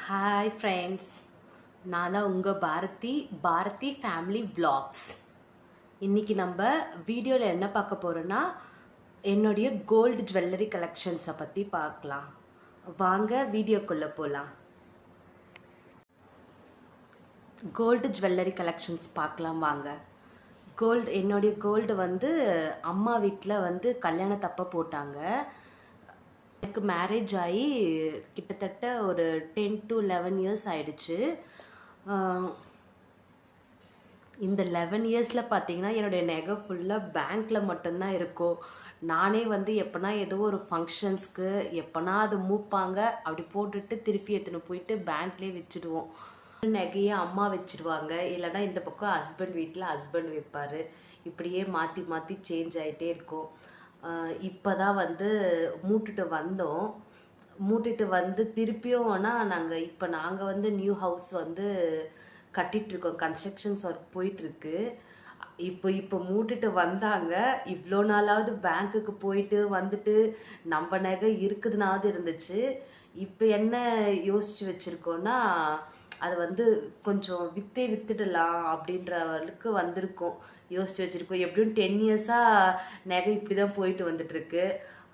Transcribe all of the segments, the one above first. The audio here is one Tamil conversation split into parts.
ஹாய் ஃப்ரெண்ட்ஸ், நான் தான் உங்கள் பாரதி ஃபேமிலி vlogs. இன்றைக்கி நம்ம வீடியோவில் என்ன பார்க்க போகிறோன்னா என்னுடைய கோல்டு ஜுவல்லரி கலெக்ஷன்ஸை பற்றி பார்க்கலாம். வாங்க வீடியோக்குள்ளே போகலாம். கோல்டு ஜுவல்லரி கலெக்ஷன்ஸ் பார்க்கலாம் வாங்க. என்னுடைய கோல்டு வந்து அம்மா வீட்டில் கல்யாணத்தப்ப போட்டாங்க. எனக்கு மேரேஜ் ஆகி கிட்டத்தட்ட ஒரு 10 to 11 இயர்ஸ் ஆயிடுச்சு. இந்த 11 இயர்ஸில் பார்த்தீங்கன்னா என்னுடைய நகை ஃபுல்லாக பேங்க்கில் மட்டும்தான் இருக்கும். நானே எப்போனா ஏதோ ஒரு ஃபங்க்ஷன்ஸ்க்கு எப்போனா அது மூப்பாங்க, அப்படி போட்டுட்டு திருப்பி எடுத்துன்னு போயிட்டு பேங்க்லேயே வச்சுடுவோம். நகையை அம்மா வச்சுடுவாங்க, இல்லைனா இந்த பக்கம் ஹஸ்பண்ட் வீட்டில் ஹஸ்பண்ட் வைப்பார். இப்படியே மாற்றி மாற்றி சேஞ்ச் ஆகிட்டே இருக்கும். இப்போ தான் மூட்டுட்டு வந்தோம். மூட்டுட்டு திருப்பியும் ஆனால் நாங்கள் நியூ ஹவுஸ் கட்டிகிட்ருக்கோம். கன்ஸ்ட்ரக்ஷன்ஸ் ஒர்க் போயிட்டுருக்கு. இப்போ மூட்டுட்டு வந்தாங்க. இவ்வளோ நாளாவது பேங்க்குக்கு போயிட்டு வந்துட்டு நம்ம நகை இருக்குதுனாவது இருந்துச்சு. இப்போ என்ன யோசிச்சு வச்சுருக்கோன்னா, அது கொஞ்சம் வித்துடலாம் அப்படின்றவர்களுக்கு வந்திருக்கோம். யோசிச்சு வச்சுருக்கோம். எப்படியும் 10 இயர்ஸாக நகை இப்படி தான் போயிட்டு வந்துட்டுருக்கு.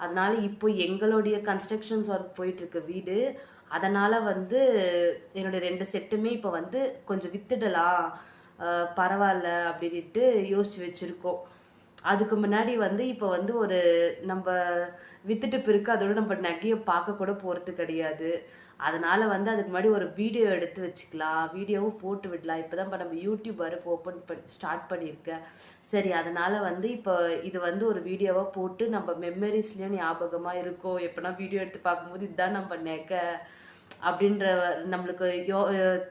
அதனால் இப்போ எங்களுடைய கன்ஸ்ட்ரக்ஷன்ஸ் ஒர்க் போயிட்டுருக்கு வீடு. அதனால் என்னுடைய 2 செட்டுமே இப்போ கொஞ்சம் வித்துடலாம், பரவாயில்ல அப்படின்ட்டு யோசிச்சு வச்சுருக்கோம். அதுக்கு முன்னாடி இப்போ ஒரு நம்ம வித்துட்டு பிறகு அதோட நம்ம நகையை பார்க்க கூட போகிறது கிடையாது. அதனால் அதுக்கு முன்னாடி ஒரு வீடியோ எடுத்து வச்சுக்கலாம், வீடியோவும் போட்டு விடலாம். இப்போ தான் நம்ம யூடியூப் ஸ்டார்ட் பண்ணியிருக்கேன். சரி, அதனால் இப்போ இது ஒரு வீடியோவாக போட்டு நம்ம மெமரிஸ்லேயும் ஞாபகமாக இருக்கும். எப்போனா வீடியோ எடுத்து பார்க்கும்போது இதுதான் நம்ம நகை அப்படின்ற நம்மளுக்கு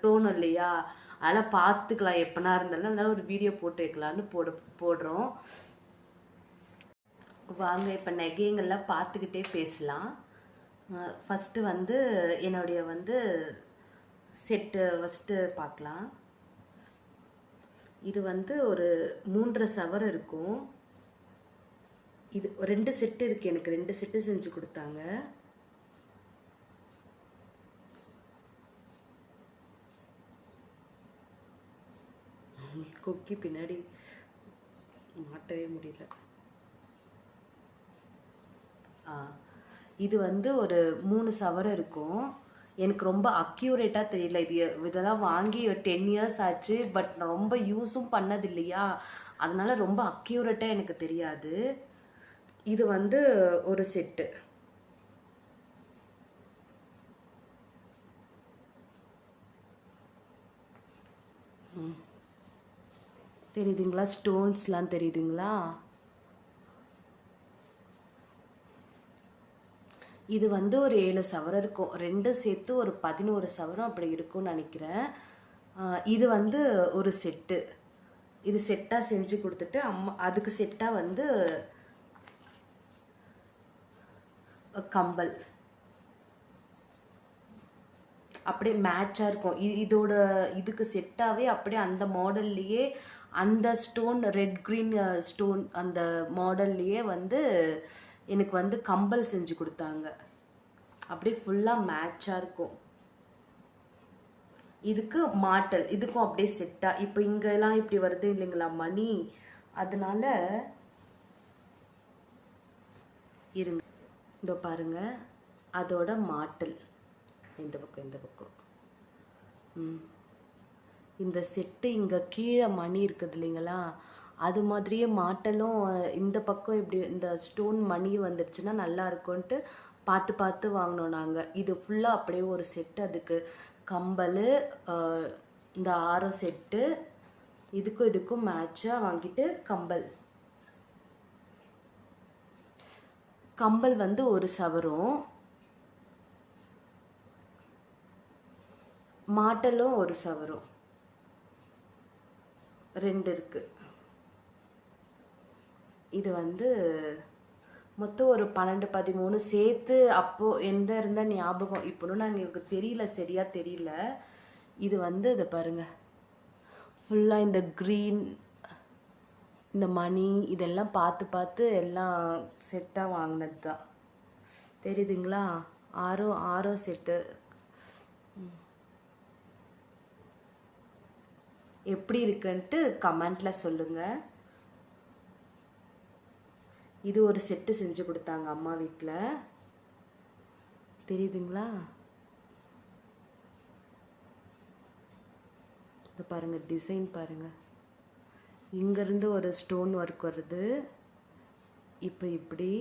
தோணும் இல்லையா? அதெல்லாம் பார்த்துக்கலாம் எப்போனா இருந்தாலும். அதனால ஒரு வீடியோ போட்டு வைக்கலான்னு போடுறோம். வாங்க இப்போ நகைங்கள்லாம் பார்த்துக்கிட்டே பேசலாம். ஃபஸ்ட்டு என்னுடைய செட்டு ஃபஸ்ட்டு பார்க்கலாம். இது ஒரு 3.5 சவரம் இருக்கும். இது 2 செட்டு இருக்குது. எனக்கு 2 செட்டு செஞ்சு கொடுத்தாங்க. கொக்கி பின்னாடி மாட்டவே முடியல. இது ஒரு 3 சவரம் இருக்கும். எனக்கு ரொம்ப அக்யூரேட்டாக தெரியல. இதெல்லாம் வாங்கி 10 இயர்ஸ் ஆச்சு. பட் நான் ரொம்ப யூஸும் பண்ணது இல்லையா, அதனால ரொம்ப அக்யூரேட்டாக எனக்கு தெரியாது. இது ஒரு செட்டு. தெரியுதுங்களா? ஸ்டோன்ஸ்லாம் தெரியுதுங்களா? இது ஒரு 7 சவரம் இருக்கும். 2 சேர்த்து ஒரு 11 சவரம் அப்படி இருக்கும்னு நினைக்கிறேன். இது ஒரு செட்டு. இது செட்டாக செஞ்சு கொடுத்துட்டு அம்மா அதுக்கு செட்டாக கம்பல் அப்படியே மேட்சாக இருக்கும். இதோட இதுக்கு செட்டாகவே அப்படியே அந்த மாடல்லையே, அந்த ஸ்டோன் ரெட் க்ரீன் ஸ்டோன் அந்த மாடல்லையே எனக்கு கம்பல் செஞ்சு கொடுத்தாங்க. அப்படியே ஃபுல்லாக மேட்சாக இருக்கும். இதுக்கு மாட்டல், இதுக்கும் அப்படியே செட்டாக. இப்போ இங்கெல்லாம் இப்படி வருது இல்லைங்களா மணி, அதனால இருங்க இதோ பாருங்க, அதோட மாட்டல் இந்த பக்கம் இந்த செட்டு இங்கே கீழே மணி இருக்குது இல்லைங்களா, அது மாதிரியே மாட்டலும் இந்த பக்கம் இப்படி இந்த ஸ்டோன் மணி வந்துடுச்சுன்னா நல்லா இருக்கும்ன்ட்டு பார்த்து வாங்கினோம் நாங்கள். இது ஃபுல்லாக அப்படியே ஒரு செட்டு. அதுக்கு கம்பல், இந்த ஆரம் செட்டு, இதுக்கும் மேட்சாக வாங்கிட்டு கம்பல் ஒரு சவரம், மாட்டலும் ஒரு சவரம், 2 இருக்கு. இது மொத்தம் ஒரு 12-13 சேர்த்து. அப்போது எந்த இருந்த ஞாபகம் இப்போன்னு எங்களுக்கு தெரியல, சரியாக தெரியல. இது இதை பாருங்க, ஃபுல்லாக இந்த க்ரீன், இந்த மணி இதெல்லாம் பார்த்து எல்லாம் செட்டாக வாங்கினது தான். தெரியுதுங்களா? ஆரோ செட்டு. எப்படி இருக்குன்ட்டு கமெண்ட்டில் சொல்லுங்கள். இது ஒரு செட்டு செஞ்சு கொடுத்தாங்க அம்மா வீட்டில், தெரியுதுங்களா? இது பாருங்கள், டிசைன் பாருங்கள். இங்கேருந்து ஒரு ஸ்டோன் ஒர்க் வருது. இப்போ இப்படி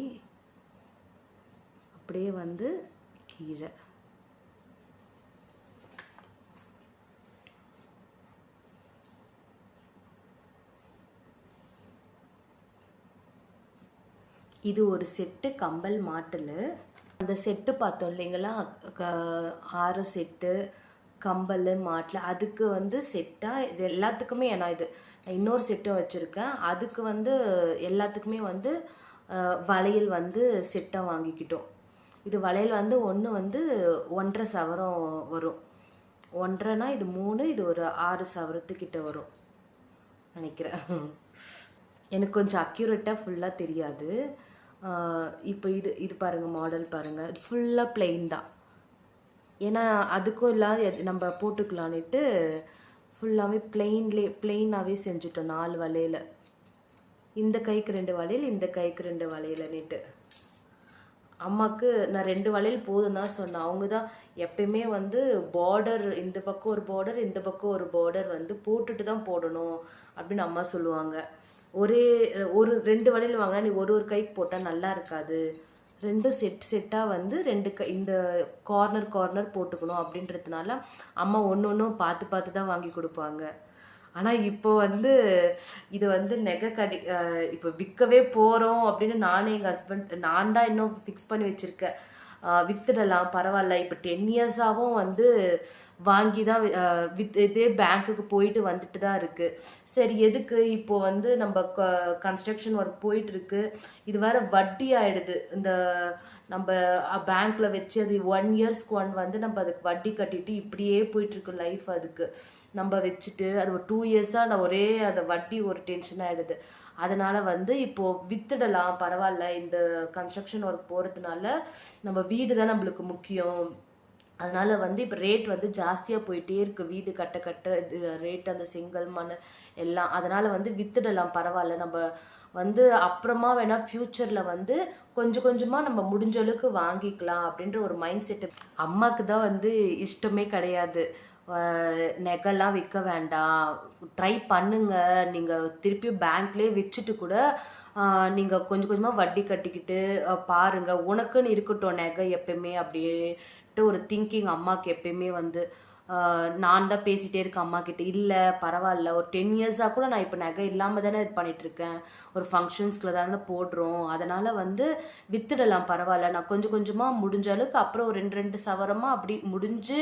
அப்படியே வந்து கீழே இது ஒரு செட்டு கம்பல் மாட்டல். அந்த செட்டு பார்த்தோம் இல்லைங்களா, 6 செட்டு கம்பல் மாட்டில். அதுக்கு வந்து செட்டாக எல்லாத்துக்குமே, ஏன்னா இது இன்னொரு செட்டும் வச்சுருக்கேன், அதுக்கு வந்து எல்லாத்துக்குமே வந்து வளையல் வந்து செட்டாக வாங்கிக்கிட்டோம். இது வளையல் வந்து ஒன்று வந்து 1.5 சவரம் வரும். 1.5னா இது 3, இது ஒரு 6 சவரத்துக்கிட்ட வரும் நினைக்கிறேன். எனக்கு கொஞ்சம் அக்யூரேட்டாக ஃபுல்லாக தெரியாது. இப்போ இது பாருங்கள், மாடல் பாருங்கள், ஃபுல்லாக பிளெயின் தான். ஏன்னா அதுக்கும் இல்லாத நம்ம போட்டுக்கலான்ட்டு ஃபுல்லாகவே பிளெயினாகவே செஞ்சுட்டோம். 4 வளையல், இந்த கைக்கு 2 வளையல், இந்த கைக்கு 2 வளையல்னுட்டு. அம்மாவுக்கு நான் 2 வளையல் போதும் தான் சொன்னேன். அவங்க தான் எப்பயுமே வந்து பார்டர், இந்த பக்கம் ஒரு பார்டர், இந்த பக்கம் ஒரு பார்டர் வந்து போட்டுட்டு தான் போடணும் அப்படின்னு அம்மா சொல்லுவாங்க. ஒரு 2 வளையல் வாங்கினா நீ ஒரு கைக்கு போட்டால் நல்லா இருக்காது, 2 செட்டாக வந்து 2 கை இந்த கார்னர் போட்டுக்கணும் அப்படின்றதுனால அம்மா ஒன்று பார்த்து தான் வாங்கி கொடுப்பாங்க. ஆனால் இப்போ வந்து இது வந்து இப்போ விற்கவே போகிறோம் அப்படின்னு நானே எங்கள் ஹஸ்பண்ட் நான் தான் இன்னும் ஃபிக்ஸ் பண்ணி வச்சுருக்கேன். வித்துடலாம் பரவாயில்ல, இப்போ 10 இயர்ஸாகவும் வந்து வாங்கி தான் இதே பேங்க்குக்கு போயிட்டு வந்துட்டு தான் இருக்குது. சரி எதுக்கு இப்போ வந்து நம்ம கன்ஸ்ட்ரக்ஷன் ஒர்க் போயிட்டுருக்கு, இது வேறு வட்டி ஆகிடுது. இந்த நம்ம பேங்க்கில் வச்சு அது 1 இயர்ஸ்க்கு வந்து நம்ம அதுக்கு வட்டி கட்டிட்டு இப்படியே போயிட்டுருக்கு லைஃப். அதுக்கு நம்ம வச்சுட்டு அது ஒரு 2 இயர்ஸாக நான் ஒரே அதை வட்டி ஒரு டென்ஷன் ஆகிடுது. அதனால் வந்து இப்போது வித்துடலாம் பரவாயில்ல, இந்த கன்ஸ்ட்ரக்ஷன் ஒர்க் போகிறதுனால நம்ம வீடு தான் நம்மளுக்கு முக்கியம். அதனால் வந்து இப்போ ரேட் வந்து ஜாஸ்தியாக போயிட்டே இருக்குது, வீடு கட்ட இது ரேட், அந்த செங்கல் மண் எல்லாம். அதனால் வந்து வித்துடலாம் பரவாயில்ல, நம்ம வந்து அப்புறமா வேணால் ஃப்யூச்சரில் வந்து கொஞ்சம் கொஞ்சமாக நம்ம முடிஞ்ச அளவுக்கு வாங்கிக்கலாம் அப்படின்ற ஒரு மைண்ட் செட்டு. அம்மாவுக்கு தான் வந்து இஷ்டமே கிடையாது, நெகெல்லாம் விற்க வேண்டாம், ட்ரை பண்ணுங்க, நீங்கள் திருப்பி பேங்க்லேயே வச்சுட்டு கூட நீங்கள் கொஞ்சம் கொஞ்சமாக வட்டி கட்டிக்கிட்டு பாருங்கள், உனக்குன்னு இருக்கட்டும் நெகை எப்பயுமே அப்படின்ட்டு ஒரு திங்கிங் அம்மாவுக்கு எப்பயுமே வந்து. நான் தான் பேசிகிட்டே இருக்கேன் அம்மா கிட்ட, இல்லை பரவாயில்ல, ஒரு 10 இயர்ஸாக கூட நான் இப்போ நகை இல்லாமல் தானே இது பண்ணிகிட்ருக்கேன், ஒரு ஃபங்க்ஷன்ஸ்குள்ள தானே போடுறோம், அதனால் வந்து வித்துடலாம் பரவாயில்ல, நான் கொஞ்சம் கொஞ்சமாக முடிஞ்ச அளவுக்கு அப்புறம் ஒரு 2 சவரமாக அப்படி முடிஞ்சு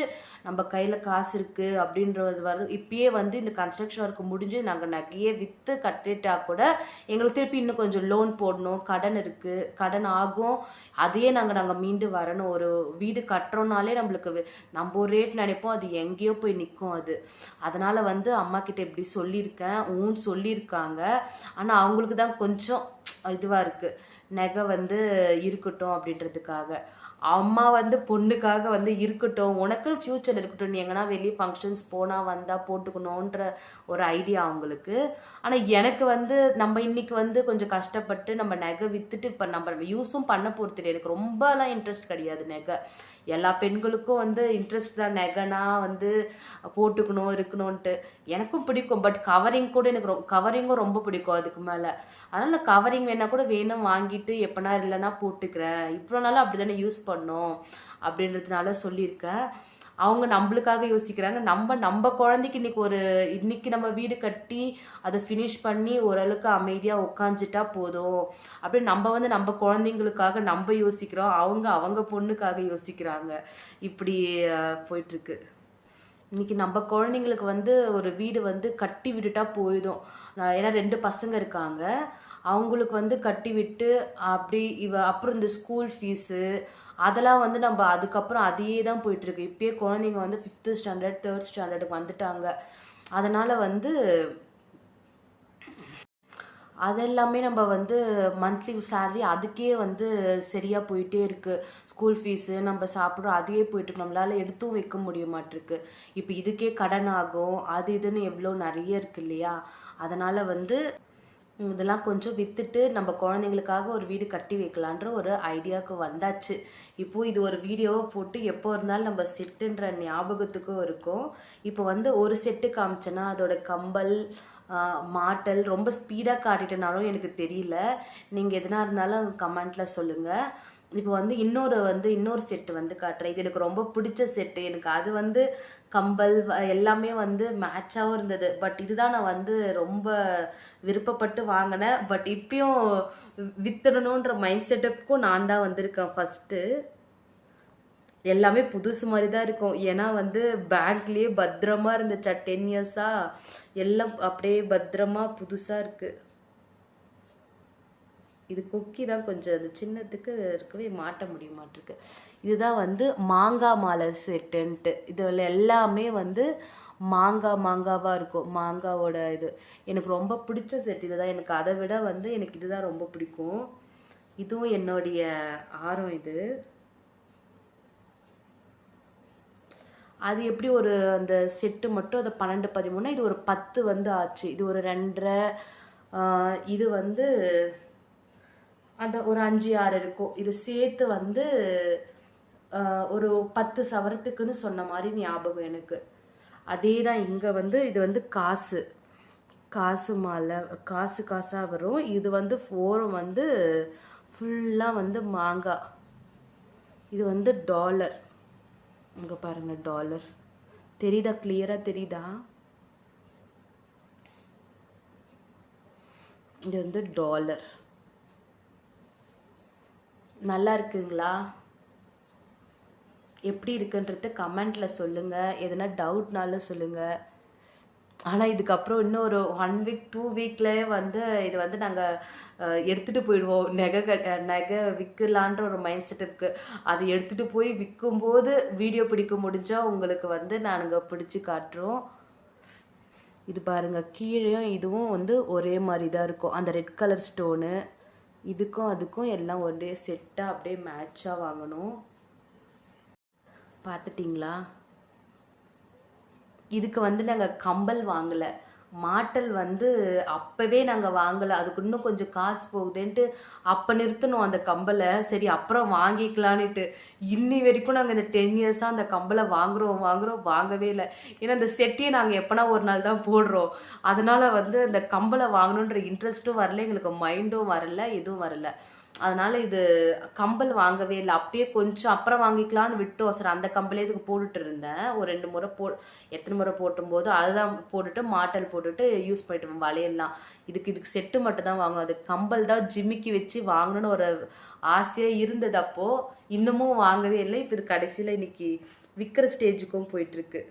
நம்ம கையில் காசு இருக்குது அப்படின்றது வரும். இப்பயே வந்து இந்த கன்ஸ்ட்ரக்ஷன் ஒர்க் முடிஞ்சு நாங்கள் நகையே விற்று கட்டிட்டா கூட எங்களுக்கு திருப்பி இன்னும் கொஞ்சம் லோன் போடணும், கடன் இருக்குது, கடன் ஆகும், அதையே நாங்கள் மீண்டு வரணும். ஒரு வீடு கட்டுறோன்னாலே நம்மளுக்கு நம்ம ஒரு ரேட் நினைப்போம், அது எங்கேயோ போய் நிற்கும் அது. அதனால் வந்து அம்மா கிட்ட இப்படி சொல்லியிருக்கேன், சொல்லியிருக்காங்க. ஆனால் அவங்களுக்கு தான் கொஞ்சம் இதுவாக இருக்குது, நகை வந்து இருக்கட்டும் அப்படின்றதுக்காக. அம்மா வந்து பொண்ணுக்காக வந்து இருக்கட்டும், உனக்குன்னு ஃப்யூச்சர் இருக்கட்டும், நீ எங்கன்னா வெளியே ஃபங்க்ஷன்ஸ் போனால் வந்தால் போட்டுக்கணுன்ற ஒரு ஐடியா அவங்களுக்கு. ஆனால் எனக்கு வந்து நம்ம இன்னைக்கு வந்து கொஞ்சம் கஷ்டப்பட்டு நம்ம நகை விற்றுட்டு இப்போ நம்ம யூஸும் பண்ண போகிறது. எனக்கு ரொம்பலாம் இன்ட்ரெஸ்ட் கிடையாது நகை. எல்லா பெண்களுக்கும் வந்து இன்ட்ரெஸ்ட் தான் நகைனா வந்து போட்டுக்கணும் இருக்கணும்ன்ட்டு. எனக்கும் பிடிக்கும், பட் கவரிங் கூட எனக்கு கவரிங்கும் ரொம்ப பிடிக்கும் அதுக்கு மேலே. அதனால் நான் கவரிங் வேணால் கூட வேணும் வாங்கிட்டு எப்போனா இல்லைன்னா போட்டுக்கிறேன், இவ்வளோ நாளாக அப்படி தானே யூஸ் பண்ணோம் அப்படின்றதுனால சொல்லியிருக்கேன். அவங்க நம்மளுக்காக யோசிக்கிறாங்க, நம்ம குழந்தைக்கு இன்னைக்கு நம்ம வீடு கட்டி அதை ஃபினிஷ் பண்ணி ஓரளவுக்கு அமைதியாக உட்காந்துட்டா போதும் அப்படின்னு நம்ம வந்து நம்ம குழந்தைங்களுக்காக நம்ம யோசிக்கிறோம், அவங்க பொண்ணுக்காக யோசிக்கிறாங்க. இப்படி போயிட்டுருக்கு. இன்னைக்கு நம்ம குழந்தைங்களுக்கு வந்து ஒரு வீடு வந்து கட்டி விட்டுட்டா போயிடும். ஏன்னா 2 பசங்க இருக்காங்க, அவங்களுக்கு வந்து கட்டி விட்டு அப்படி அப்புறம் இந்த ஸ்கூல் ஃபீஸு அதெல்லாம் வந்து நம்ம அதுக்கப்புறம் அதையே தான் போயிட்டுருக்கு. இப்போயே குழந்தைங்க வந்து 5th ஸ்டாண்டர்ட் 3rd ஸ்டாண்டர்டுக்கு வந்துட்டாங்க. அதனால் வந்து அதெல்லாமே நம்ம வந்து மந்த்லி சேலரி அதுக்கே வந்து சரியாக போயிட்டே இருக்குது. ஸ்கூல் ஃபீஸு நம்ம சாப்பிட்றோம் அதையே போயிட்டுருக்கு. நம்மளால் எடுத்தும் வைக்க முடிய மாட்டிருக்கு. இப்போ இதுக்கே கடன் ஆகும், அது இதுன்னு எவ்வளோ நிறைய இருக்குது இல்லையா? அதனால் வந்து இதெல்லாம் கொஞ்சம் விற்றுட்டு நம்ம குழந்தைங்களுக்காக ஒரு வீடு கட்டி வைக்கலான்ற ஒரு ஐடியாவுக்கு வந்தாச்சு. இப்போது இது ஒரு வீடியோவை போட்டு எப்போ இருந்தாலும் நம்ம செட்டுன்ற ஞாபகத்துக்கும் இருக்கும். இப்போ வந்து ஒரு செட்டு காமிச்சேன்னா அதோட கம்பல் மாட்டல் ரொம்ப ஸ்பீடாக காட்டிட்டனாலும் எனக்கு தெரியல. நீங்கள் எதுனா இருந்தாலும் கமெண்ட்டில் சொல்லுங்கள். இப்போ வந்து இன்னொரு செட்டு வந்து காட்டுறேன். இது எனக்கு ரொம்ப பிடிச்ச செட்டு. எனக்கு அது வந்து கம்பல் எல்லாமே வந்து மேட்சாகவும் இருந்தது. பட் இதுதான் நான் வந்து ரொம்ப விருப்பப்பட்டு வாங்கினேன். பட் இப்பயும் வித்துடணுன்ற மைண்ட் செட்டப்புக்கும் நான் தான் வந்திருக்கேன் ஃபஸ்ட்டு. எல்லாமே புதுசு மாதிரி தான் இருக்கும். ஏன்னா வந்து பேங்க்லேயே பத்திரமா இருந்துச்சா 10 இயர்ஸாக, எல்லாம் அப்படியே பத்திரமா புதுசாக இருக்குது. இது கொக்கி தான் கொஞ்சம் அது சின்னத்துக்கு இருக்கவே மாட்ட முடிய மாட்டிருக்கு. இதுதான் வந்து மாங்காய் மாலை செட்டுன்ட்டு. இதில் எல்லாமே வந்து மாங்காவாக இருக்கும். மாங்காவோட இது எனக்கு ரொம்ப பிடிச்ச செட் இதுதான். எனக்கு அதை விட வந்து எனக்கு இதுதான் ரொம்ப பிடிக்கும். இதுவும் என்னுடைய ஆரம். இது அது எப்படி ஒரு அந்த செட்டு மட்டும் அதை 12 13 இது ஒரு 10 வந்து ஆச்சு. இது ஒரு 2.5 இது வந்து அந்த ஒரு 5 6 இருக்கும். இது சேர்த்து வந்து ஒரு 10 சவரத்துக்குன்னு சொன்ன மாதிரி ஞாபகம் எனக்கு. அதே தான் இங்கே வந்து இது வந்து காசு மாலை காசாக வரும். இது வந்து 4 வந்து ஃபுல்லாக வந்து மாங்காய். இது வந்து டாலர். இங்கே பாருங்கள் டாலர் தெரியுதா? கிளியராக தெரியுதா? இது வந்து டாலர். நல்லா இருக்குங்களா? எப்படி இருக்குன்றது கமெண்ட்டில் சொல்லுங்கள். எதனா டவுட்னாலும் சொல்லுங்கள். ஆனால் இதுக்கப்புறம் இன்னும் ஒரு 1 வீக் 2 வீக்லேயே வந்து இது வந்து நாங்கள் எடுத்துகிட்டு போயிடுவோம். நகை விற்கலான்ற ஒரு மைண்ட் செட் இருக்குது. அது எடுத்துகிட்டு போய் விற்கும்போது வீடியோ பிடிக்க முடிஞ்சால் உங்களுக்கு வந்து நாங்கள் பிடிச்சி காட்டுறோம். இது பாருங்கள், கீழேயும் இதுவும் வந்து ஒரே மாதிரி தான் இருக்கும். அந்த ரெட் கலர் ஸ்டோனு இதுக்கும் அதுக்கும் எல்லாம் ஒரே செட்டாக அப்படியே மேட்சாக வாங்கணும். பார்த்துட்டிங்களா? இதுக்கு வந்து நாங்கள் கம்பல் வாங்கலை. மாட்டல் வந்து அப்போவே நாங்கள் வாங்கலை. அதுக்கு இன்னும் கொஞ்சம் காசு போகுதுன்ட்டு அப்போ நிறுத்தணும் அந்த கம்பலை. சரி அப்புறம் வாங்கிக்கலான்ட்டு இன்னி வரைக்கும் நாங்கள் இந்த 10 இயர்ஸாக அந்த கம்பலை வாங்கவே இல்லை. ஏன்னா அந்த செட்டையை நாங்கள் எப்போனா ஒரு நாள் தான் போடுறோம். அதனால் வந்து அந்த கம்பலை வாங்கணுன்ற இன்ட்ரெஸ்ட்டும் வரல, எங்களுக்கு மைண்டும் வரல, எதுவும் வரல. அதனால் இது கம்பல் வாங்கவே இல்லை. அப்பயே கொஞ்சம் அப்புறம் வாங்கிக்கலான்னு விட்டோம். சரி அந்த கம்பலே இதுக்கு போட்டுட்டு இருந்தேன். ஒரு 2 முறை எத்தனை முறை போட்டும்போது அதுதான் போட்டுட்டு மாட்டல் போட்டுட்டு யூஸ் பண்ணிட்டு வளையல்லாம். இதுக்கு செட்டு மட்டும் தான் வாங்கணும். அது கம்பல் தான் ஜிமிக்கி வச்சு வாங்கணும்னு ஒரு ஆசையாக இருந்தது அப்போது. இன்னமும் வாங்கவே இல்லை. இப்போ இது கடைசியில் இன்னைக்கு விற்கிற ஸ்டேஜுக்கும் போயிட்டுருக்கு.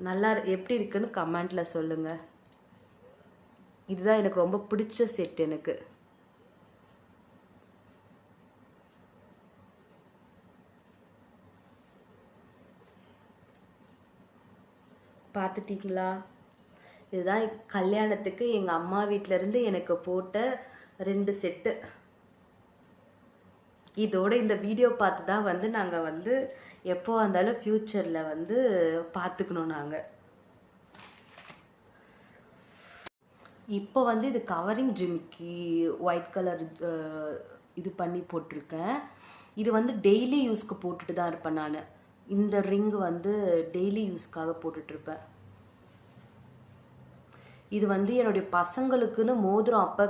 நல்லா எப்படி இருக்குன்னு கமெண்ட்டில் சொல்லுங்கள். இதுதான் எனக்கு ரொம்ப பிடிச்ச செட். எனக்கு பார்த்துட்டிங்களா? இதுதான் கல்யாணத்துக்கு எங்கள் அம்மா வீட்டிலேருந்து எனக்கு போட்ட 2 செட்டு. இதோட இந்த வீடியோ பார்த்து தான் வந்து நாங்கள் வந்து எப்போ வந்தாலும் ஃப்யூச்சரில் வந்து பார்த்துக்கணும். நாங்கள் இப்போ வந்து இது கவரிங் ஜிமிக்கி ஒயிட் கலர் இது பண்ணி போட்டிருக்கேன். இது வந்து டெய்லி யூஸ்க்கு போட்டுட்டு தான் இருப்பேன் நான். இந்த ரிங் வந்து டெய்லி யூஸ்க்காக போட்டுட்ருப்பேன். இது வந்து என்னுடைய பசங்களுக்குன்னு மோதிரம் அப்போ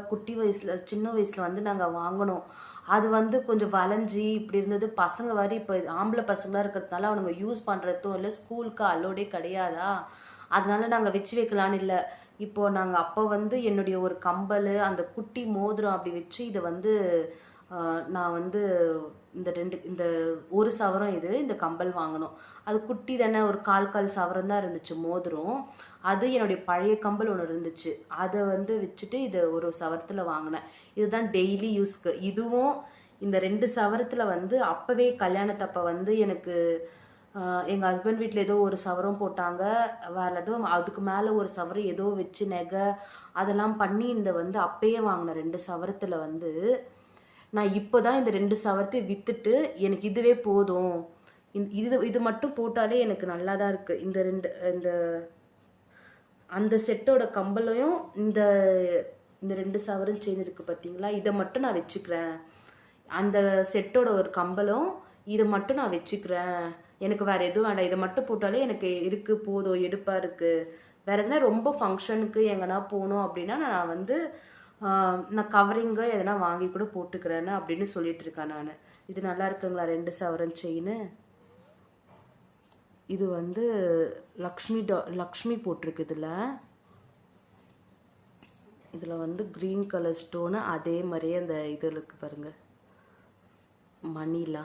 சின்ன வயசில் வந்து நாங்கள் வாங்கினோம். அது வந்து கொஞ்சம் வளைஞ்சி இப்படி இருந்தது. பசங்க வரி இப்போ ஆம்பளை பசங்களாக இருக்கிறதுனால அவனுங்க யூஸ் பண்ணுறதும் இல்லை, ஸ்கூலுக்கு அலோடே கிடையாதா, அதனால நாங்கள் வச்சு வைக்கலான்னு இல்லை. இப்போது நாங்கள் அப்போ வந்து என்னுடைய ஒரு கம்பல் அந்த குட்டி மோதிரம் அப்படி வச்சு இதை வந்து நான் வந்து இந்த ஒரு சவரம் இந்த கம்பல் வாங்கினோம். அது குட்டி தானே, ஒரு கால் சவரம் தான் இருந்துச்சு மோதிரம். அது என்னுடைய பழைய கம்பல் ஒன்று இருந்துச்சு, அதை வந்து வச்சுட்டு இதை ஒரு சவரத்தில் வாங்கினேன். இதுதான் டெய்லி யூஸ்க்கு. இதுவும் இந்த 2 சவரத்தில் வந்து அப்போவே கல்யாணத்தப்போ வந்து எனக்கு எங்கள் ஹஸ்பண்ட் வீட்டில் ஏதோ ஒரு சவரம் போட்டாங்க, வேறு எதுவும் அதுக்கு மேலே ஒரு சவரம் ஏதோ வச்சு நகை அதெல்லாம் பண்ணி இந்த வந்து அப்பயே வாங்கின 2 சவரத்தில் வந்து நான் இப்போ தான் இந்த 2 சவரத்தை விற்றுட்டு எனக்கு இதுவே போதும், இது இது மட்டும் போட்டாலே எனக்கு நல்லா தான் இருக்குது. இந்த அந்த செட்டோட கம்பளையும் இந்த இந்த 2 சவரன் செயின் இருக்குது பார்த்தீங்களா, இதை மட்டும் நான் வச்சுக்கிறேன். அந்த செட்டோட ஒரு கம்பலும் இதை மட்டும் நான் வச்சுக்கிறேன், எனக்கு வேறு எதுவும் வேண்டாம், இதை மட்டும் போட்டாலே எனக்கு இருக்குது போதும் எடுப்பாக இருக்குது. வேறு எதுனா ரொம்ப ஃபங்க்ஷனுக்கு எங்கன்னா போகணும் அப்படின்னா நான் வந்து நான் கவரிங்கு எதனா வாங்கி கூட போட்டுக்கிறேன்னு அப்படின்னு சொல்லிட்டு இருக்கேன் நான். இது நல்லா இருக்குங்களா 2 சவரன் செயின். இது வந்து லக்ஷ்மி போட்டிருக்கு இதில் வந்து க்ரீன் கலர் ஸ்டோனு அதே மாதிரியே அந்த இது இருக்கு பாருங்க, மணிலா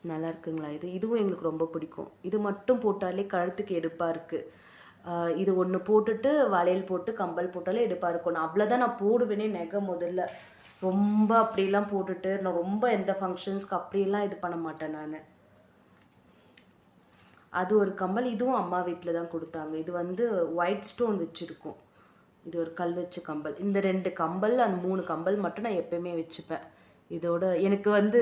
நல்லா இருக்குங்களா. இதுவும் எங்களுக்கு ரொம்ப பிடிக்கும். இது மட்டும் போட்டாலே கழுத்துக்கு எடுப்பாக இருக்குது. இது ஒன்று போட்டுட்டு வளையல் போட்டு கம்பல் போட்டாலே எடுப்பாக இருக்கும். நான் அவ்வளோதான் நான் போடுவேனே நகை முதல்ல. ரொம்ப அப்படிலாம் போட்டுட்டு நான் ரொம்ப எந்த ஃபங்க்ஷன்ஸ்க்கு அப்படியெல்லாம் இது பண்ண மாட்டேன் நான். அது ஒரு கம்பல், இதுவும் அம்மா வீட்டில் தான் கொடுத்தாங்க. இது வந்து ஒயிட் ஸ்டோன் வச்சுருக்கும். இது ஒரு கல் வச்ச கம்பல். இந்த 2 கம்பல் அந்த 3 கம்பல் மட்டும் நான் எப்பயுமே வச்சுப்பேன். இதோட எனக்கு வந்து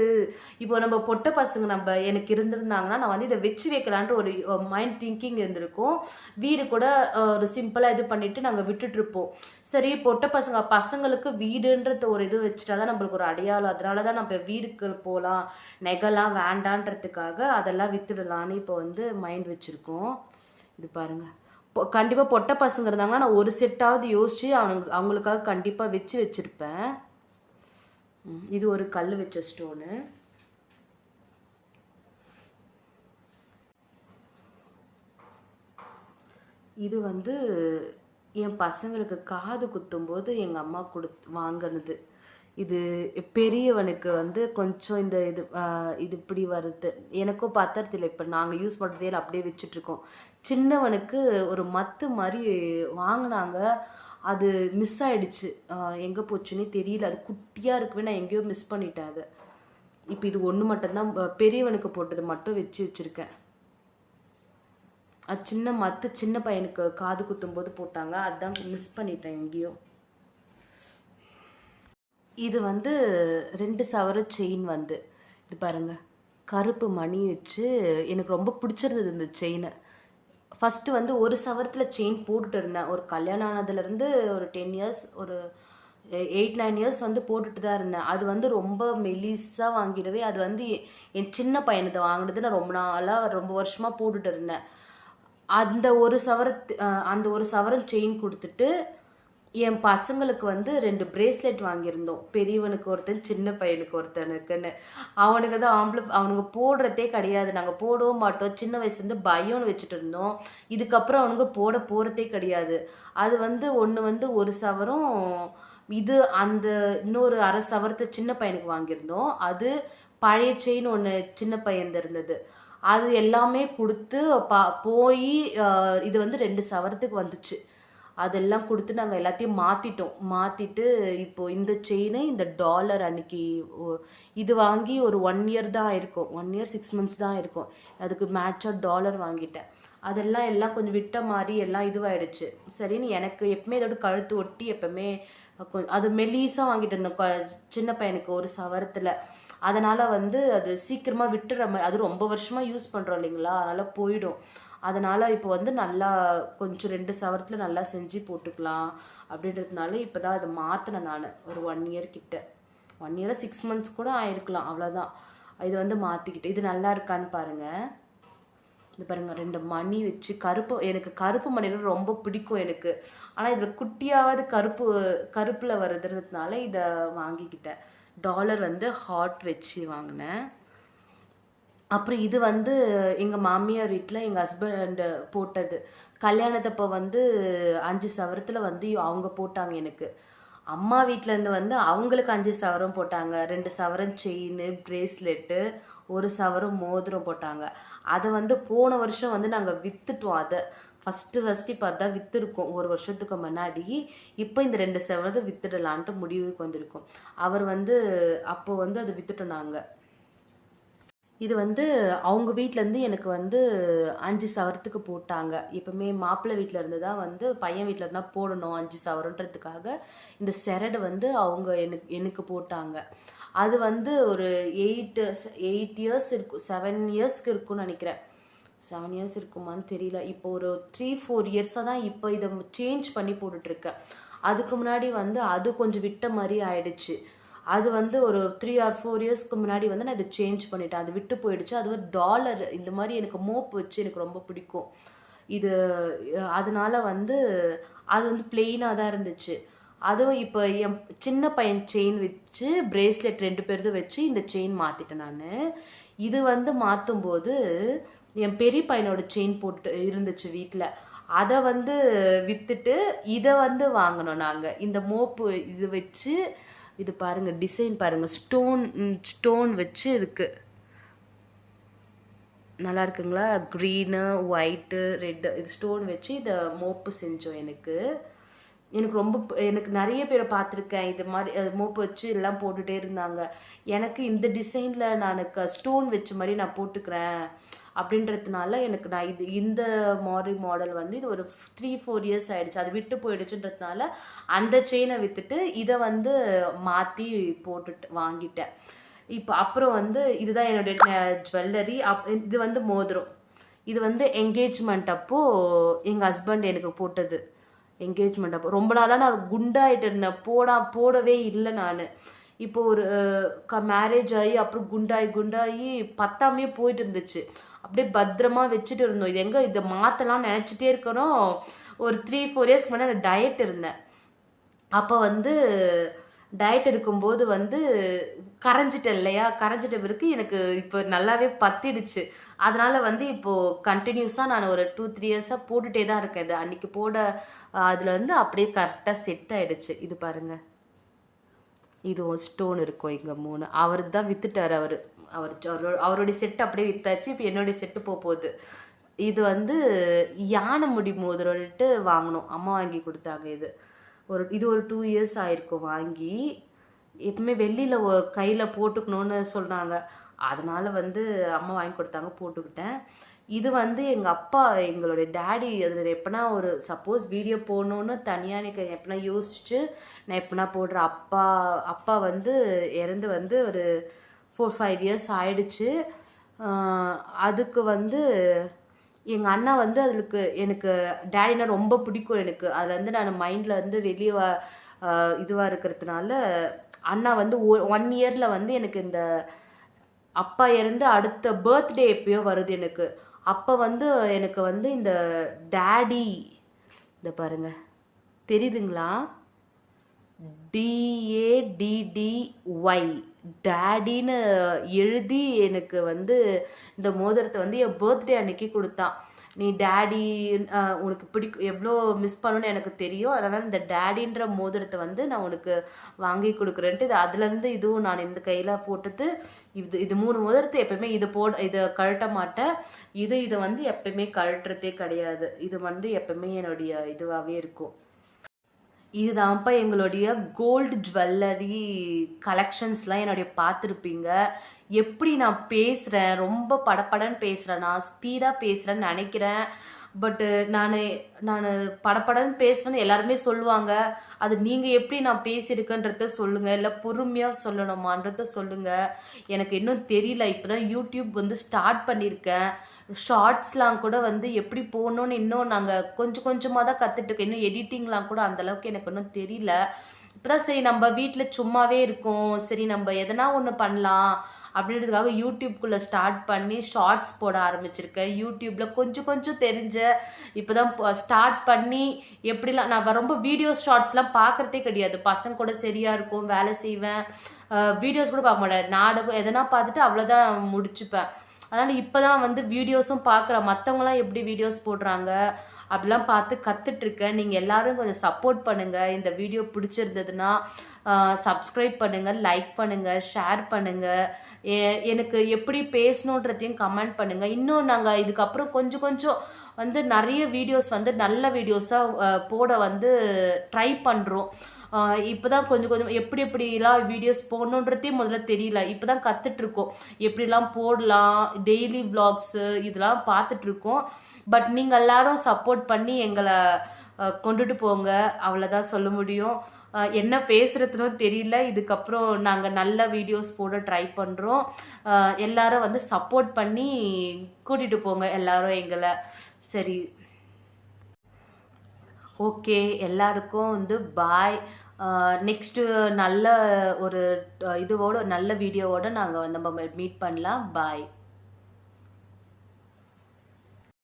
இப்போ நம்ம பொட்டை பசங்க எனக்கு இருந்திருந்தாங்கன்னா நான் வந்து இதை வச்சு வைக்கலான்ற ஒரு மைண்ட் திங்கிங் இருந்திருக்கும். வீடு கூட ஒரு சிம்பிளாக இது பண்ணிட்டு நாங்கள் விட்டுட்ருப்போம். சரி பொட்டை பசங்களுக்கு வீடுன்றது ஒரு இது வச்சுட்டா தான் நம்மளுக்கு ஒரு அடையாளம், அதனால தான் நம்ம வீடுக்கு போகலாம், நெகெல்லாம் வேண்டான்றதுக்காக அதெல்லாம் வித்துடலான்னு இப்போ வந்து மைண்ட் வச்சுருக்கோம். இது பாருங்கள், கண்டிப்பாக பொட்டை பசங்க இருந்தாங்கன்னா நான் ஒரு செட்டாவது யோசித்து அவங்களுக்காக கண்டிப்பாக வச்சுருப்பேன். இது ஒரு கல் வச்ச ஸ்டோனு. இது வந்து என் பசங்களுக்கு காது குத்தும்போது எங்கள் அம்மா வாங்கினது. இது பெரியவனுக்கு வந்து கொஞ்சம் இந்த இது இப்படி வருது, எனக்கும் பத்திரத்தில் இப்போ நாங்கள் யூஸ் பண்ணுறதே அப்படியே வச்சுட்ருக்கோம். சின்னவனுக்கு ஒரு மத்து மாதிரி வாங்கினாங்க, அது மிஸ் ஆகிடுச்சு, எங்கே போச்சுன்னே தெரியல. அது குட்டியாக இருக்குவே, நான் எங்கேயோ மிஸ் பண்ணிட்டேன் அதை. இப்போ இது ஒன்று மட்டும்தான் பெரியவனுக்கு போட்டது மட்டும் வச்சுருக்கேன். அது சின்ன பையனுக்கு காது குத்தும் போது போட்டாங்க, அதுதான் மிஸ் பண்ணிட்டேன் எங்கேயோ. இது வந்து 2 சவர செயின் வந்து இது பாருங்கள், கருப்பு மணி வச்சு எனக்கு ரொம்ப பிடிச்சிருந்தது இந்த செயினை. ஃபஸ்ட்டு வந்து ஒரு சவரத்தில் செயின் போட்டுட்டு இருந்தேன். ஒரு கல்யாணம் ஆனதுலேருந்து ஒரு 10 இயர்ஸ், ஒரு 8-9 இயர்ஸ் வந்து போட்டுட்டு தான் இருந்தேன். அது வந்து ரொம்ப மெலிஸாக வாங்கிடவே, அது வந்து என் சின்ன பையனத்தை வாங்கினது நான் ரொம்ப நாளாக ரொம்ப வருஷமாக போட்டுட்டு இருந்தேன். அந்த ஒரு சவரம் செயின் கொடுத்துட்டு என் பசங்களுக்கு வந்து 2 பிரேஸ்லெட் வாங்கியிருந்தோம். பெரியவனுக்கு ஒருத்தன், சின்ன பையனுக்கு ஒருத்தனுக்குன்னு. அவனுக்கு தான் அவனுங்க போடுறதே கிடையாது, நாங்கள் போடவும் மாட்டோம். சின்ன வயசுலேருந்து பயம்னு வச்சுட்டு இருந்தோம். இதுக்கப்புறம் அவனுங்க போட போகிறதே கிடையாது. அது வந்து ஒன்று வந்து ஒரு சவரம், இது அந்த இன்னொரு அரை சவரத்தை சின்ன பையனுக்கு வாங்கியிருந்தோம். அது பழைய செயின் ஒன்று சின்ன பையன் இருந்தது. அது எல்லாமே கொடுத்து போய் இது வந்து 2 சவரத்துக்கு வந்துச்சு. அதெல்லாம் கொடுத்து நாங்கள் எல்லாத்தையும் மாற்றிட்டு இப்போது இந்த செயினை இந்த டாலர் அன்னைக்கு இது வாங்கி ஒரு 1 இயர் தான் இருக்கும், 1 இயர் 6 மந்த்ஸ் தான் இருக்கும். அதுக்கு மேட்சாக டாலர் வாங்கிட்டேன். அதெல்லாம் கொஞ்சம் விட்ட மாதிரி எல்லாம் இதுவாகிடுச்சு. சரின்னு எனக்கு எப்பவுமே இதோட கழுத்து ஒட்டி எப்பவுமே அது மெல்லிஸாக வாங்கிட்டு இருந்தோம் சின்ன பையனுக்கு ஒரு சவரத்தில். அதனால் வந்து அது சீக்கிரமாக விட்டுற மாதிரி, அது ரொம்ப வருஷமாக யூஸ் பண்ணுறோம் இல்லைங்களா, அதனால் போயிடும். அதனால் இப்போ வந்து நல்லா கொஞ்சம் 2 சவரத்தில் நல்லா செஞ்சு போட்டுக்கலாம் அப்படின்றதுனால இப்போ தான் அதை மாற்றினேன் நான். ஒரு 1 இயர் கிட்ட, 1 இயர் 6 மந்த்ஸ் கூட ஆயிருக்கலாம், அவ்வளோதான். இது வந்து மாற்றிக்கிட்டு இது நல்லா இருக்கான்னு பாருங்கள். இது பாருங்கள், 2 மணி வச்சு எனக்கு கருப்பு மணிலாம் ரொம்ப பிடிக்கும் எனக்கு. ஆனால் இதில் குட்டியாவது கருப்பில் வருதுன்றதுனால இதை வாங்கிக்கிட்டேன். டாலர் வந்து ஹார்ட் வச்சு வாங்கினேன். அப்புறம் இது வந்து எங்கள் மாமியார் வீட்டில் எங்கள் ஹஸ்பண்ட் போட்டது. கல்யாணத்தப்போ வந்து 5 சவரத்தில் வந்து அவங்க போட்டாங்க எனக்கு. அம்மா வீட்டிலேருந்து வந்து அவங்களுக்கு 5 சவரம் போட்டாங்க. 2 சவரம் செயின், பிரேஸ்லெட்டு, 1 சவரம் மோதிரம் போட்டாங்க. அதை வந்து போன வருஷம் வந்து நாங்கள் விற்றுட்டோம். அதை ஃபஸ்ட்டு இப்போ அதான் விற்றுருக்கோம் 1 வருஷத்துக்கு முன்னாடி. இப்போ இந்த 2 செவரத்தை விற்றுடலான்ட்டு முடிவுக்கு வந்திருக்கோம். அவர் வந்து அப்போ வந்து அதை விற்றுட்டோம் நாங்கள். இது வந்து அவங்க வீட்டிலேருந்து எனக்கு வந்து 5 சவரத்துக்கு போட்டாங்க. எப்பவுமே மாப்பிள்ளை வீட்டில் இருந்து தான் வந்து பையன் வீட்டில் இருந்தால் போடணும் 5 சவரன்றதுக்காக இந்த செரடு வந்து அவங்க எனக்கு போட்டாங்க. அது வந்து ஒரு 8 இயர்ஸ் இருக்கும், 7 இயர்ஸ்க்கு இருக்கும்னு நினைக்கிறேன். 7 இயர்ஸ் இருக்குமான்னு தெரியல. இப்போ ஒரு 3-4 இயர்ஸாக தான் இப்போ இதை சேஞ்ச் பண்ணி போட்டுட்ருக்கேன். அதுக்கு முன்னாடி வந்து அது கொஞ்சம் விட்ட மாதிரி ஆயிடுச்சு. அது வந்து ஒரு 3 or 4 இயர்ஸ்க்கு முன்னாடி வந்து நான் இதை சேஞ்ச் பண்ணிட்டேன். அது விட்டு போயிடுச்சு. அது ஒரு டாலர் இந்த மாதிரி எனக்கு மோப் வச்சு எனக்கு ரொம்ப பிடிக்கும் இது. அதனால வந்து அது வந்து பிளெயினாக தான் இருந்துச்சு. அதுவும் இப்போ என் சின்ன பையன் செயின் வச்சு பிரேஸ்லெட் 2 பேருதும் வச்சு இந்த செயின் மாற்றிட்டேன் நான். இது வந்து மாற்றும்போது என் பெரிய பையனோட செயின் போட்டு இருந்துச்சு வீட்டில். அதை வந்து விற்றுட்டு இதை வந்து வாங்கினோம் நாங்கள். இந்த மோப்பு இது வச்சு இது பாருங்க, டிசைன் பாருங்க, ஸ்டோன் வச்சு இருக்கு. நல்லா இருக்குங்களா? க்ரீனு, ஒயிட்டு, ரெட்டு இது ஸ்டோன் வச்சு இதை மோப்பு செஞ்சோம். எனக்கு நிறைய பேரை பார்த்துருக்கேன் இது மாதிரி மோப்பு வச்சு எல்லாம் போட்டுகிட்டே இருந்தாங்க. எனக்கு இந்த டிசைனில் நான் ஸ்டோன் வச்ச மாதிரி நான் போட்டுக்கிறேன் அப்படின்றதுனால நான் இந்த மாடல் வந்து இது ஒரு 3-4 இயர்ஸ் ஆயிடுச்சு. அது விட்டு போயிடுச்சுன்றதுனால அந்த செயினை விற்றுட்டு இதை வந்து மாற்றி போட்டுட்டு வாங்கிட்டேன். இப்போ அப்புறம் வந்து இதுதான் என்னுடைய ஜுவல்லரி. இது வந்து மோதிரம். இது வந்து என்கேஜ்மெண்ட் அப்போது எங்கள் ஹஸ்பண்ட் எனக்கு போட்டது. என்கேஜ்மெண்ட் அப்போ ரொம்ப நாளாக நான் குண்டாயிட்டு இருந்தேன். போடவே இல்லை நான். இப்போ ஒரு மேரேஜ் ஆகி அப்புறம் குண்டாகி பத்தாமே போயிட்டு இருந்துச்சு. அப்படியே பத்திரமா வச்சுட்டு இருந்தோம். இது எங்கே இதை மாற்றலாம் நினச்சிட்டே இருக்கிறோம். ஒரு 3-4 இயர்ஸ்க்கு முன்னாடி நான் டயட் இருந்தேன். அப்போ வந்து டயட் இருக்கும்போது வந்து கரைஞ்சிட்டேன் இல்லையா? கரைஞ்சிட்ட பிறகு எனக்கு இப்போ நல்லாவே பத்திடுச்சு. அதனால வந்து இப்போது கண்டினியூஸாக நான் ஒரு 2-3 இயர்ஸாக போட்டுகிட்டே தான் இருக்கேன். இது அன்றைக்கி அதில் வந்து அப்படியே கரெக்டாக செட் ஆகிடுச்சு. இது பாருங்கள், இது ஸ்டோன் இருக்கும் இங்கே 3. அவருக்கு தான் விற்றுட்டார். அவருடைய செட்டு அப்படியே விற்றாச்சு. இப்போ என்னுடைய செட்டு போகுது. இது வந்து யானை முடி மோதிரம்ட்டு வாங்கினோம். அம்மா வாங்கி கொடுத்தாங்க. இது ஒரு 2 இயர்ஸ் ஆயிருக்கும் வாங்கி. எப்பவுமே வெள்ளியில் கையில் போட்டுக்கணும்னு சொன்னாங்க. அதனால வந்து அம்மா வாங்கி கொடுத்தாங்க, போட்டுக்கிட்டேன். இது வந்து எங்களுடைய டேடி அதில் எப்போனா ஒரு சப்போஸ் வீடியோ போடணுன்னு தனியாக எனக்கு எப்போனா யோசிச்சு நான் எப்போனா போடுறேன். அப்பா வந்து இறந்து வந்து ஒரு 4-5 இயர்ஸ் ஆயிடுச்சு. அதுக்கு வந்து எங்கள் அண்ணா வந்து எனக்கு டேடினா ரொம்ப பிடிக்கும். அதில் வந்து நான் மைண்டில் வந்து வெளியே இதுவாக இருக்கிறதுனால அண்ணா வந்து 1 இயரில் வந்து எனக்கு இந்த அப்பா இறந்து அடுத்த பர்த்டே எப்பயோ வருது அப்போ வந்து எனக்கு வந்து இந்த டேடி, இந்த பாருங்க தெரியுதுங்களா? DADDY டேடின்னு எழுதி எனக்கு வந்து இந்த மோதிரத்தை வந்து என் பர்த்டே அன்னைக்கு கொடுத்தான். நீ டேடி உனக்கு பிடிக்கும், எவ்வளோ மிஸ் பண்ணணும்னு எனக்கு தெரியும், அதனால் இந்த டேடின்ற மோதிரத்தை வந்து நான் உனக்கு வாங்கி கொடுக்குறேன்ட்டு அதுலேருந்து இதுவும் நான் இந்த கையில் போட்டுட்டு இது 3 மோதிரத்தை எப்பயுமே இதை கழட்ட மாட்டேன். இதை வந்து எப்பயுமே கழட்டுறதே கிடையாது. இது வந்து எப்பயுமே என்னுடைய இதுவாகவே இருக்கும். இதுதான்ப்பா எங்களுடைய கோல்டு ஜுவல்லரி கலெக்ஷன்ஸ்லாம் என்னுடைய பார்த்துருப்பீங்க. எப்படி நான் பேசுகிறேன், ரொம்ப படப்படன்னு பேசுகிறேன், நான் ஸ்பீடாக பேசுகிறேன்னு நினைக்கிறேன். பட்டு நான் படப்படன்னு பேசுவேன்னு எல்லாருமே சொல்லுவாங்க. அது நீங்கள் எப்படி நான் பேசியிருக்கேன்றத சொல்லுங்கள், இல்லை பொறுமையாக சொல்லணுமான்றத சொல்லுங்கள். எனக்கு இன்னும் தெரியல. இப்போ தான் யூடியூப் வந்து ஸ்டார்ட் பண்ணியிருக்கேன். ஷார்ட்ஸ்லாம் கூட வந்து எப்படி போகணுன்னு இன்னும் நாங்கள் கொஞ்சமாக தான் கற்றுட்ருக்கோம். இன்னும் எடிட்டிங்லாம் கூட அந்தளவுக்கு எனக்கு இன்னும் தெரியல. இப்போ தான் சரி நம்ம வீட்டில் சும்மாவே இருக்கோம், சரி நம்ம எதனா ஒன்று பண்ணலாம் அப்படின்றதுக்காக யூடியூப்குள்ளே ஸ்டார்ட் பண்ணி ஷார்ட்ஸ் போட ஆரம்பிச்சிருக்கேன். யூடியூப்பில் கொஞ்சம் தெரிஞ்ச இப்போ தான் ஸ்டார்ட் பண்ணி எப்படிலாம் நான் ரொம்ப வீடியோஸ் ஷார்ட்ஸ்லாம் பார்க்குறதே கிடையாது. பசங்க கூட சரியாக இருக்கும், வேலை செய்வேன், வீடியோஸ் கூட பார்க்க மாட்டேன். நாடகம் எதனா பார்த்துட்டு அவ்வளோதான் முடிச்சுப்பேன். அதனால் இப்போ தான் வந்து வீடியோஸும் பார்க்குறேன், மற்றவங்களாம் எப்படி வீடியோஸ் போடுறாங்க அப்படிலாம் பார்த்து கற்றுட்ருக்கேன். நீங்கள் எல்லோரும் கொஞ்சம் சப்போர்ட் பண்ணுங்கள். இந்த வீடியோ பிடிச்சிருந்ததுன்னா சப்ஸ்கிரைப் பண்ணுங்கள், லைக் பண்ணுங்கள், ஷேர் பண்ணுங்கள். எனக்கு எப்படி பேசணுன்றதையும் கமெண்ட் பண்ணுங்கள். இன்னும் நாங்கள் இதுக்கப்புறம் கொஞ்சம் வந்து நிறைய வீடியோஸ் வந்து நல்ல வீடியோஸாக போட வந்து ட்ரை பண்ணுறோம். இப்போதான் கொஞ்சம் கொஞ்சம் எப்படி எப்படிலாம் வீடியோஸ் போடணுன்றதே முதல்ல தெரியல. இப்போதான் கற்றுட்ருக்கோம் எப்படிலாம் போடலாம், டெய்லி விளாக்ஸு இதெல்லாம் பார்த்துட்ருக்கோம். பட் நீங்கள் எல்லாரும் சப்போர்ட் பண்ணி எங்களை கொண்டுட்டு போங்க, அவ்வளோதான் சொல்ல முடியும். என்ன பேசுறதுன்னு தெரியல. இதுக்கப்புறம் நாங்கள் நல்ல வீடியோஸ் போட ட்ரை பண்ணுறோம். எல்லாரும் வந்து சப்போர்ட் பண்ணி கூட்டிகிட்டு போங்க எல்லாரும் எங்களை. சரி, ஓகே, எல்லாருக்கும் வந்து பாய். நெக்ஸ்ட்டு நல்ல ஒரு இதுவோட நல்ல வீடியோவோட நாங்கள் வந்து நம்ம மீட் பண்ணலாம். பாய்.